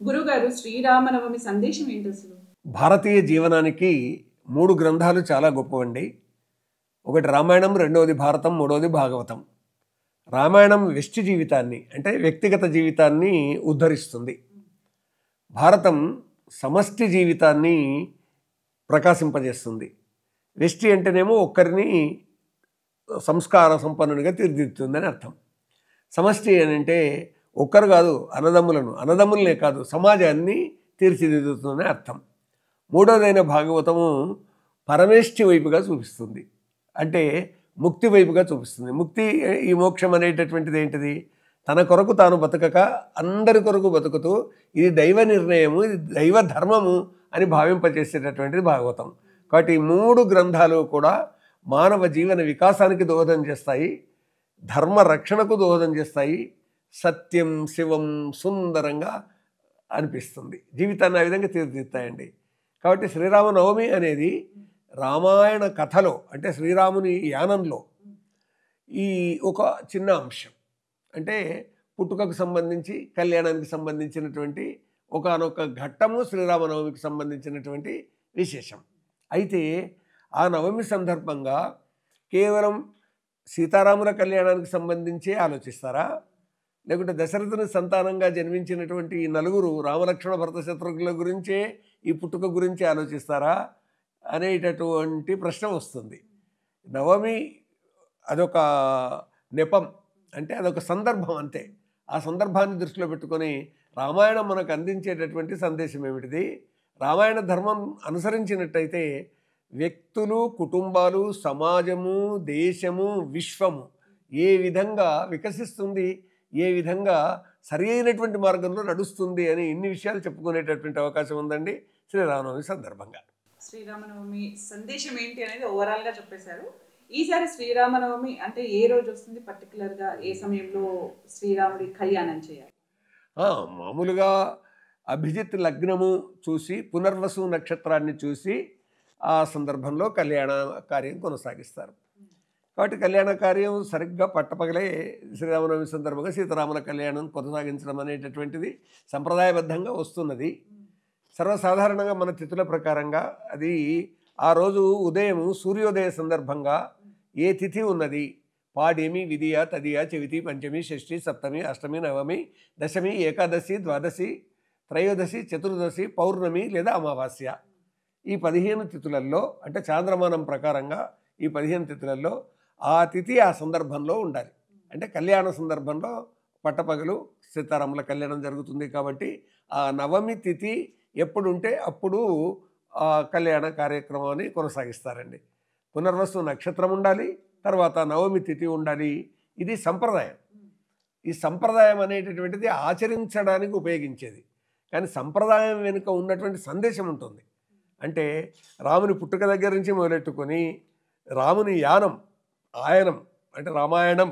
గురుగారు శ్రీరామనవమి సందేశం ఏంటి అసలు? భారతీయ జీవనానికి 3 గ్రంథాలు చాలా గొప్పవండి. ఒకటి రామాయణం, రెండవది భారతం, మూడవది భాగవతం. రామాయణం వ్యష్టి జీవితాన్ని అంటే వ్యక్తిగత జీవితాన్ని ఉద్ధరిస్తుంది. భారతం సమష్టి జీవితాన్ని ప్రకాశింపజేస్తుంది. వ్యష్టి అంటేనేమో ఒక్కరిని సంస్కార సంపన్నునిగా తీర్చిదిద్దుతుందని అర్థం. సమష్టి అని అంటే ఒక్కరు కాదు, అన్నదమ్ములనే కాదు సమాజాన్ని తీర్చిదిద్దుతుందని అర్థం. మూడవదైన భాగవతము పరమేష్ఠి వైపుగా చూపిస్తుంది, అంటే ముక్తి వైపుగా చూపిస్తుంది. ముక్తి, ఈ మోక్షం అనేటటువంటిది ఏంటిది? తన కొరకు తాను బతకక అందరి కొరకు బతుకుతూ ఇది దైవ నిర్ణయము, ఇది దైవ ధర్మము అని భావింపచేసేటటువంటిది భాగవతం. కాబట్టి ఈ 3 గ్రంథాలు కూడా మానవ జీవన వికాసానికి దోహదం చేస్తాయి, ధర్మ రక్షణకు దోహదం చేస్తాయి. సత్యం శివం సుందరంగా అనిపిస్తుంది, జీవితాన్ని ఆ విధంగా తీర్చిదిద్దుతాయండి. కాబట్టి శ్రీరామనవమి అనేది రామాయణ కథలో అంటే శ్రీరాముని యానంలో ఈ ఒక చిన్న అంశం. అంటే పుట్టుకకు సంబంధించి కళ్యాణానికి సంబంధించినటువంటి ఒకానొక ఘట్టము శ్రీరామనవమికి సంబంధించినటువంటి విశేషం. అయితే ఆ నవమి సందర్భంగా కేవలం సీతారాముల కళ్యాణానికి సంబంధించే ఆలోచిస్తారా, లేకుంటే దశరథుని సంతానంగా జన్మించినటువంటి ఈ 4 రామలక్ష్మణ భరత శత్రుఘ్నుల గురించే ఈ పుట్టుక గురించి ఆలోచిస్తారా అనేటటువంటి ప్రశ్న వస్తుంది. నవమి అదొక నెపం, అంటే అదొక సందర్భం అంతే. ఆ సందర్భాన్ని దృష్టిలో పెట్టుకొని రామాయణం మనకు అందించేటటువంటి సందేశం ఏమిటిది? రామాయణ ధర్మం అనుసరించినట్టయితే వ్యక్తులు, కుటుంబాలు, సమాజము, దేశము, విశ్వము ఏ విధంగా వికసిస్తుంది, ఏ విధంగా సరి అయినటువంటి మార్గంలో నడుస్తుంది అని ఇన్ని విషయాలు చెప్పుకునేటటువంటి అవకాశం ఉందండి శ్రీరామనవమి సందర్భంగా. శ్రీరామనవమి సందేశం ఏంటి అనేది ఓవరాల్గా చెప్పేశారు. ఈసారి శ్రీరామనవమి అంటే ఏ రోజు వస్తుంది, పర్టికులర్గా ఏ సమయంలో శ్రీరాముడి కళ్యాణం చేయాలి? మామూలుగా అభిజిత్ లగ్నము చూసి పునర్వసు నక్షత్రాన్ని చూసి ఆ సందర్భంలో కళ్యాణ కార్యం కొనసాగిస్తారు. కాబట్టి కళ్యాణ కార్యం సరిగ్గా పట్టపగలే శ్రీరామనవమి సందర్భంగా సీతారాముల కళ్యాణం కొనసాగించడం అనేటటువంటిది సంప్రదాయబద్ధంగా వస్తున్నది. సర్వసాధారణంగా మన తిథుల ప్రకారంగా అది ఆ రోజు ఉదయం సూర్యోదయ సందర్భంగా ఏ తిథి ఉన్నది, పాడ్యమి, విధియ, తదియ, చవితి, పంచమి, షష్ఠి, సప్తమి, అష్టమి, నవమి, దశమి, ఏకాదశి, ద్వాదశి, త్రయోదశి, చతుర్దశి, పౌర్ణమి లేదా అమావాస్య, ఈ 15 తిథులలో అంటే చాంద్రమానం ప్రకారంగా ఈ 15 తిథులలో ఆ తిథి ఆ సందర్భంలో ఉండాలి. అంటే కళ్యాణ సందర్భంలో పట్టపగలు సీతారాముల కళ్యాణం జరుగుతుంది. కాబట్టి ఆ నవమి తిథి ఎప్పుడుంటే అప్పుడు ఆ కళ్యాణ కార్యక్రమాన్ని కొనసాగిస్తారండి. పునర్వసు నక్షత్రం ఉండాలి, తర్వాత నవమి తిథి ఉండాలి. ఇది సంప్రదాయం. ఈ సంప్రదాయం అనేటటువంటిది ఆచరించడానికి ఉపయోగించేది, కానీ సంప్రదాయం వెనుక ఉన్నటువంటి సందేశం ఉంటుంది. అంటే రాముని పుట్టుక దగ్గర నుంచి మొదలెట్టుకొని రాముని యానం, ఆయనం అంటే రామాయణం